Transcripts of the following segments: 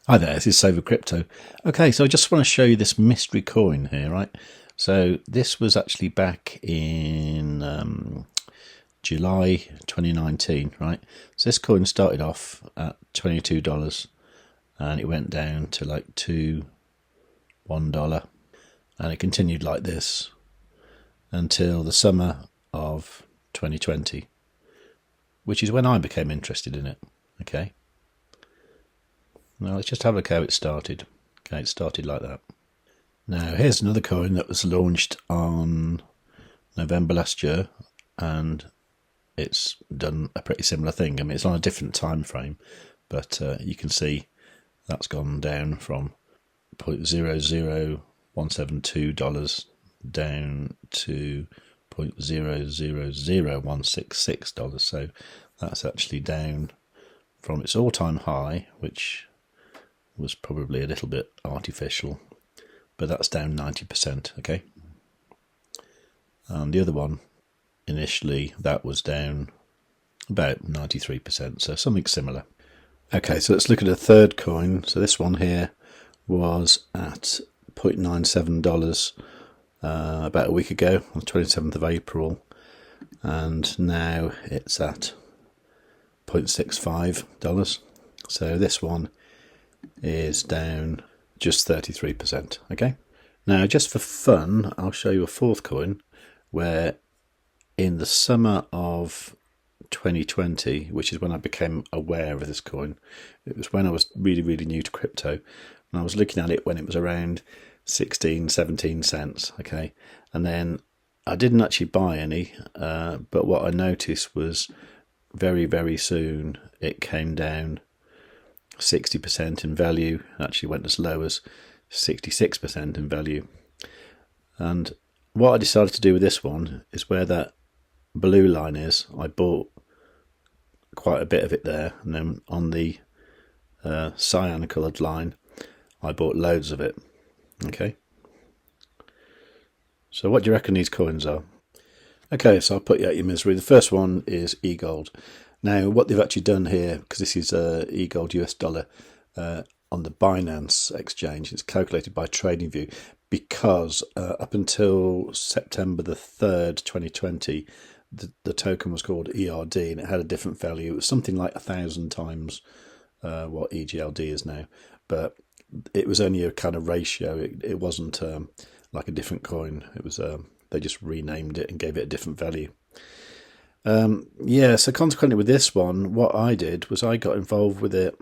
Hi there, this is savewith.crypto. Okay, so I just want to show you this mystery coin here, right? So this was actually back in July 2019, right? So this coin started off at $22 and it went down to like $1 and it continued like this until the summer of 2020, which is when I became interested in it, okay? Now let's just have a look how it started. Okay, it started like that. Now here's another coin that was launched on November last year, and it's done a pretty similar thing. I mean, it's on a different time frame, but you can see that's gone down from $0.00172 down to $0.000166. So that's actually down from its all-time high, which was probably a little bit artificial, but that's down 90%, okay? And the other one, initially, that was down about 93%, so something similar. Okay, so let's look at a third coin. So this one here was at $0.97 about a week ago, on the 27th of April, and now it's at $0.65. So this one is down just 33%, okay? Now, just for fun, I'll show you a fourth coin where in the summer of 2020, which is when I became aware of this coin, it was when I was really, really new to crypto, and I was looking at it when it was around 16, 17 cents, okay? And then I didn't actually buy any, but what I noticed was very, very soon it came down 60% in value, actually went as low as 66% in value. And what I decided to do with this one is where that blue line is, I bought quite a bit of it there, and then on the cyan coloured line I bought loads of it, okay? So what do you reckon these coins are? Okay, so I'll put you out your misery. The first one is eGold. Now, what they've actually done here, because this is eGold US dollar on the Binance exchange, it's calculated by TradingView, because up until September the 3rd, 2020, the token was called ERD and it had a different value. It was something like 1,000 times what EGLD is now, but it was only a kind of ratio. It wasn't like a different coin. It was they just renamed it and gave it a different value. So consequently with this one, what I did was I got involved with it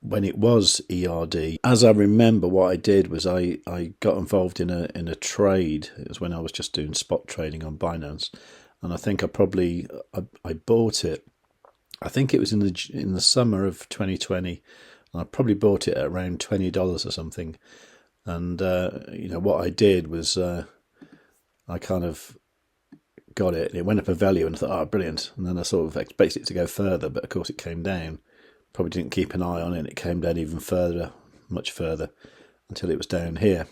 when it was ERD. As I remember, what I did was I got involved in a trade. It was when I was just doing spot trading on Binance, and I think I bought it. I think it was in the summer of 2020. And I probably bought it at around $20 or something. And what I did was I kind of got it, and it went up a value, and I thought, oh, brilliant. And then I sort of expected it to go further, but of course it came down. Probably didn't keep an eye on it, and it came down even further, much further, until it was down here.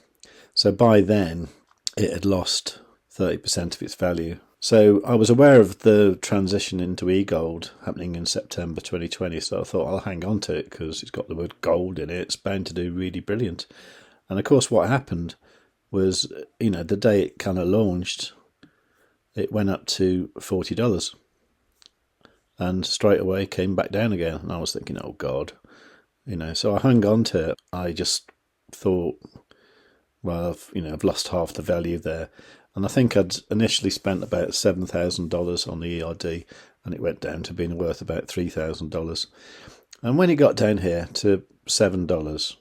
So by then, it had lost 30% of its value. So I was aware of the transition into eGold happening in September 2020, so I thought I'll hang on to it because it's got the word gold in it. It's bound to do really brilliant. And of course what happened was, the day it kind of launched, it went up to $40 and straight away came back down again. And I was thinking, oh God, so I hung on to it. I just thought, well, I've lost half the value there. And I think I'd initially spent about $7,000 on the ERD, and it went down to being worth about $3,000. And when it got down here to $7,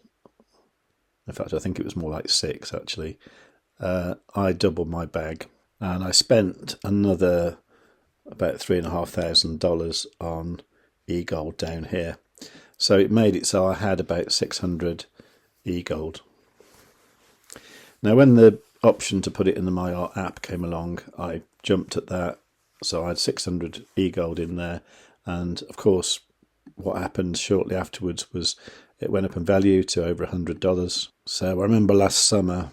in fact, I think it was more like $6 actually, I doubled my bag. And I spent another about $3,500 on eGold down here. So it made it so I had about 600 eGold. Now, when the option to put it in the My Art app came along, I jumped at that. So I had 600 eGold in there. And of course, what happened shortly afterwards was it went up in value to over $100. So I remember last summer,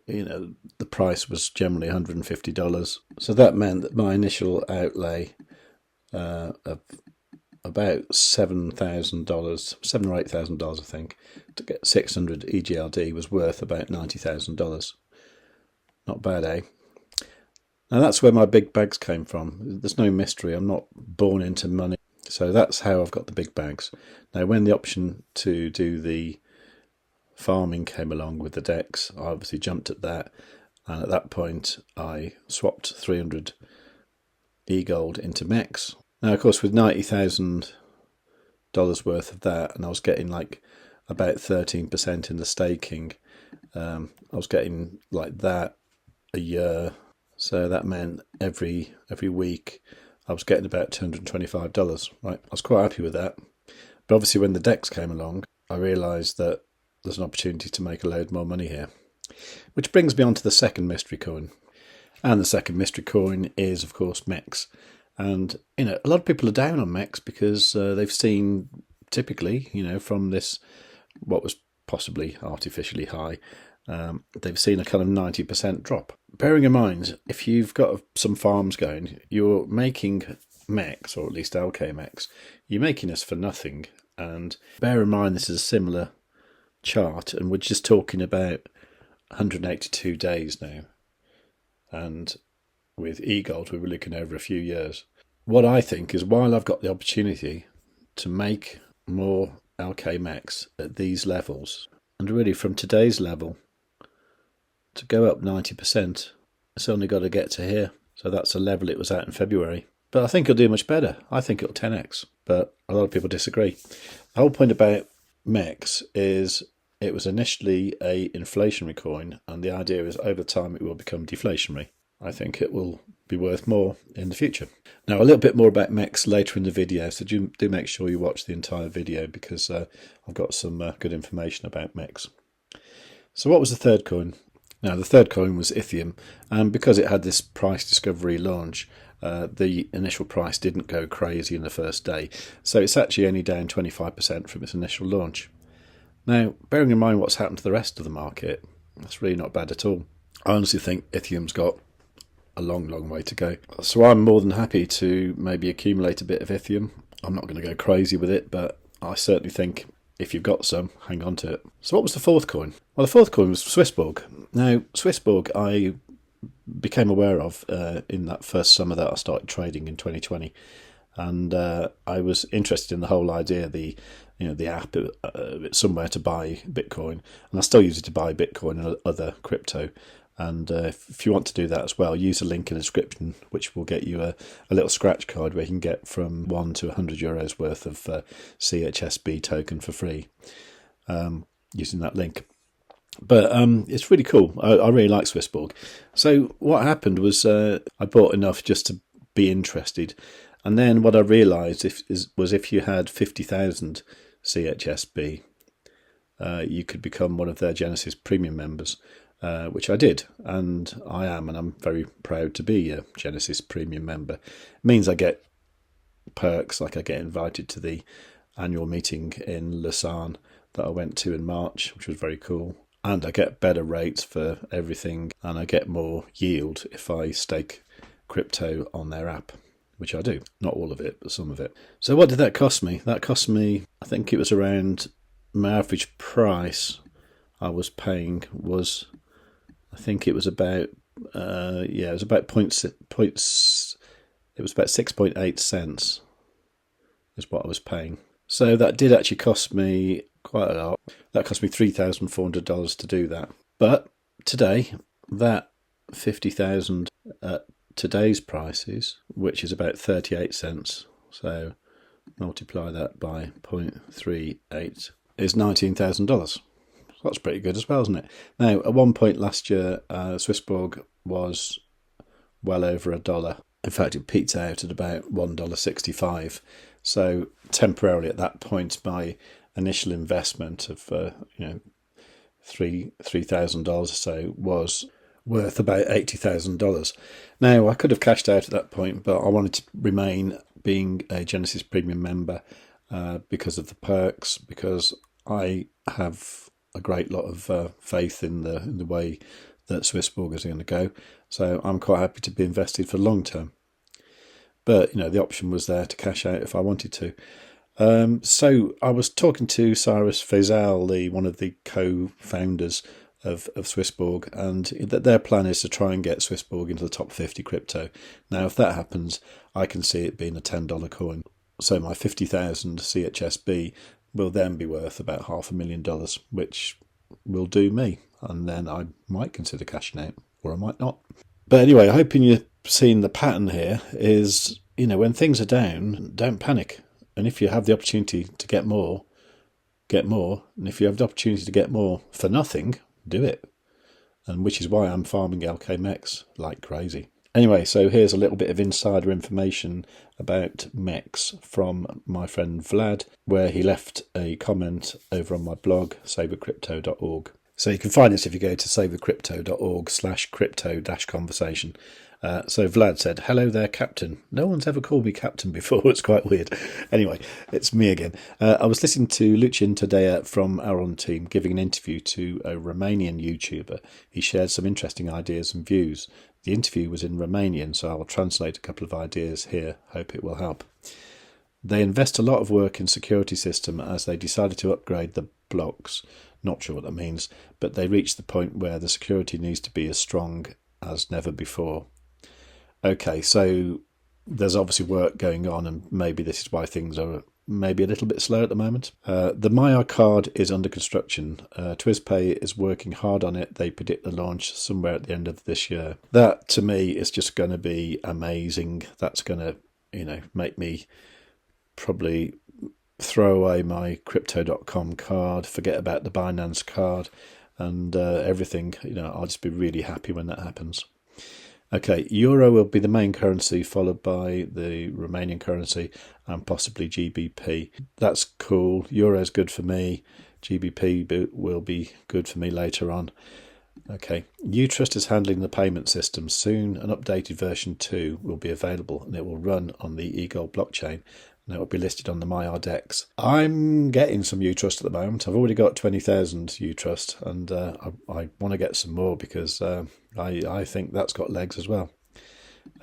the price was generally $150. So that meant that my initial outlay of about $7,000, $7,000 or $8,000, I think. To get 600 EGLD was worth about $90,000. Not bad, eh? Now that's where my big bags came from. There's no mystery. I'm not born into money. So that's how I've got the big bags. Now when the option to do the farming came along with the DEX, I obviously jumped at that. And at that point, I swapped 300 eGold into MEX. Now, of course, with $90,000 worth of that, and I was getting like about 13% in the staking, I was getting like that a year. So that meant every week I was getting about $225. Right, I was quite happy with that. But obviously, when the DEX came along, I realised that there's an opportunity to make a load more money here. Which brings me on to the second mystery coin. And the second mystery coin is, of course, MEX. And, a lot of people are down on MEX because they've seen, typically, from this, what was possibly artificially high, they've seen a kind of 90% drop. Bearing in mind, if you've got some farms going, you're making MEX, or at least LKMEX, you're making this for nothing. And bear in mind, this is a similar chart, and we're just talking about 182 days now, and with eGold we were looking over a few years. What I think is, while I've got the opportunity to make more LKMEX at these levels, and really from today's level to go up 90%, it's only got to get to here. So that's the level it was at in February. But I think it'll do much better. I think it'll 10x, but a lot of people disagree. The whole point about MEX is it was initially a inflationary coin, and the idea is over time it will become deflationary. I think it will be worth more in the future. Now, a little bit more about MEX later in the video, so do make sure you watch the entire video, because I've got some good information about MEX. So what was the third coin? Now, the third coin was Ethium, and because it had this price discovery launch, the initial price didn't go crazy in the first day, so it's actually only down 25% from its initial launch. Now, bearing in mind what's happened to the rest of the market, that's really not bad at all. I honestly think Ethium's got a long, long way to go. So I'm more than happy to maybe accumulate a bit of Ethium. I'm not going to go crazy with it, but I certainly think if you've got some, hang on to it. So what was the fourth coin? Well, the fourth coin was SwissBorg. Now, SwissBorg I became aware of in that first summer that I started trading in 2020. And I was interested in the whole idea, the app, somewhere to buy Bitcoin, and I still use it to buy Bitcoin and other crypto. And if you want to do that as well, use a link in the description, which will get you a little scratch card where you can get from €1 to €100 worth of CHSB token for free using that link. But it's really cool. I really like SwissBorg. So what happened was I bought enough just to be interested. And then what I realised was if you had 50,000 CHSB, you could become one of their Genesis Premium members, which I did, and I am, and I'm very proud to be a Genesis Premium member. It means I get perks, like I get invited to the annual meeting in Lausanne that I went to in March, which was very cool, and I get better rates for everything, and I get more yield if I stake crypto on their app, which I do. Not all of it, but some of it. So what did that cost me? That cost me, I think it was around, my average price I was paying was, I think it was about, it was about 6.8 cents is what I was paying. So that did actually cost me quite a lot. That cost me $3,400 to do that. But today, that 50,000 at today's prices, which is about 38 cents, so multiply that by 0.38, is $19,000. That's pretty good as well, isn't it? Now, at one point last year, SwissBorg was well over $1. In fact, it peaked out at about $1.65. So temporarily at that point, my initial investment of $3,000 or so was worth about $80,000. Now, I could have cashed out at that point, but I wanted to remain being a Genesis Premium member because of the perks, because I have a great lot of faith in the way that SwissBorg is going to go. So I'm quite happy to be invested for long term. but the option was there to cash out if I wanted to. So I was talking to Cyrus Faisal, one of the co-founders of SwissBorg, and that their plan is to try and get SwissBorg into the top 50 crypto. Now, if that happens, I can see it being a $10 coin. So my 50,000 CHSB will then be worth about $500,000, which will do me. And then I might consider cashing out, or I might not. But anyway, hoping you're seeing the pattern here is, when things are down, don't panic. And if you have the opportunity to get more, get more. And if you have the opportunity to get more for nothing, do it. And which is why I'm farming LK MEX like crazy. Anyway, so here's a little bit of insider information about MEX from my friend Vlad, where he left a comment over on my blog, savewith.crypto.org. So you can find this if you go to savewith.crypto.org/crypto-conversation. So Vlad said, "Hello there, Captain." No one's ever called me Captain before. It's quite weird. Anyway, it's me again. I was listening to Lucian Tadea from our own team giving an interview to a Romanian YouTuber. He shared some interesting ideas and views. The interview was in Romanian, so I'll translate a couple of ideas here. Hope it will help. They invest a lot of work in security system as they decided to upgrade the blocks. Not sure what that means, but they reached the point where the security needs to be as strong as never before. Okay, so there's obviously work going on, and maybe this is why things are maybe a little bit slow at the moment. The Maya card is under construction. SwissBorg is working hard on it. They predict the launch somewhere at the end of this year. That, to me, is just going to be amazing. That's going to, make me probably throw away my crypto.com card, forget about the Binance card and everything. I'll just be really happy when that happens. Okay, Euro will be the main currency, followed by the Romanian currency and possibly GBP. That's cool. Euro's good for me. GBP will be good for me later on. Okay, Utrust is handling the payment system. Soon an updated version 2 will be available, and it will run on the eGold blockchain, and it will be listed on the MyRDEX. I'm getting some Utrust at the moment. I've already got 20,000 Utrust, and I want to get some more because I think that's got legs as well.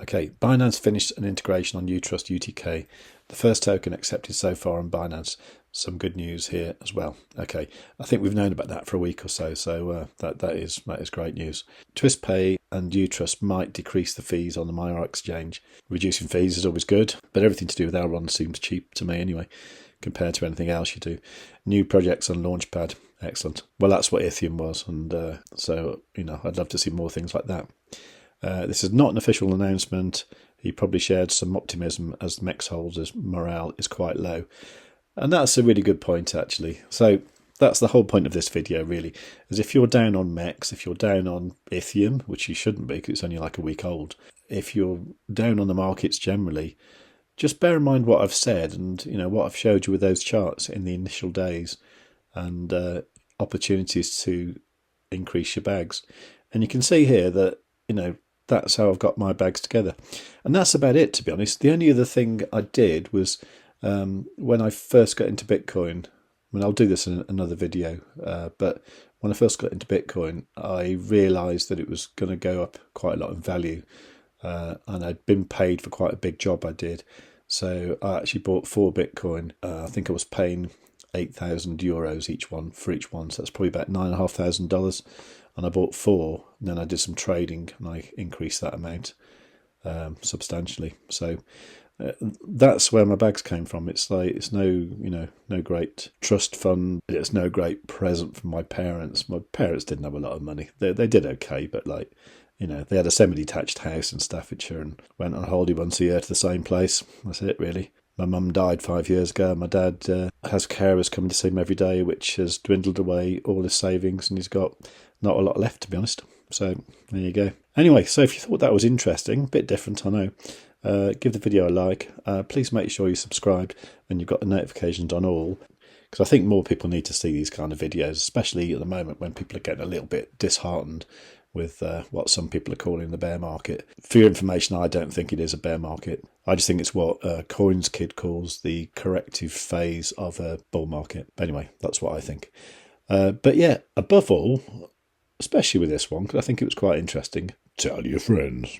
Okay, Binance finished an integration on Utrust UTK. The first token accepted so far on Binance. Some good news here as well. Okay, I think we've known about that for a week or so, so that is great news. SwissBorg and Utrust might decrease the fees on the Myer exchange. Reducing fees is always good, but everything to do with Elrond seems cheap to me anyway, compared to anything else you do. New projects on Launchpad, excellent. Well, that's what Ethium was, and so I'd love to see more things like that. This is not an official announcement. He probably shared some optimism as the MEX holders' morale is quite low. And that's a really good point, actually. So that's the whole point of this video, really, is if you're down on MEX, if you're down on Ethium, which you shouldn't be because it's only like a week old, if you're down on the markets generally, just bear in mind what I've said and what I've showed you with those charts in the initial days and opportunities to increase your bags. And you can see here that, that's how I've got my bags together. And that's about it, to be honest. The only other thing I did was when I first got into Bitcoin, I'll do this in another video, but when I first got into Bitcoin, I realised that it was going to go up quite a lot in value, and I'd been paid for quite a big job I did. So I actually bought 4 Bitcoin. I think I was paying €8,000 for each one, so that's probably about $9,500. And I bought 4, and then I did some trading, and I increased that amount substantially. So that's where my bags came from. It's no great trust fund. It's no great present from my parents. My parents didn't have a lot of money. They did okay, but they had a semi-detached house in Staffordshire and went on holiday once a year to the same place. That's it, really. My mum died 5 years ago. My dad has carers coming to see him every day, which has dwindled away all his savings, and he's got not a lot left, to be honest. So there you go. Anyway, so if you thought that was interesting, a bit different, I know, give the video a like. Please make sure you subscribe and you've got the notifications on all, because I think more people need to see these kind of videos, especially at the moment when people are getting a little bit disheartened with what some people are calling the bear market. For your information, I don't think it is a bear market. I just think it's what Coins Kid calls the corrective phase of a bull market. Anyway, that's what I think. But yeah, above all, especially with this one, because I think it was quite interesting, tell your friends.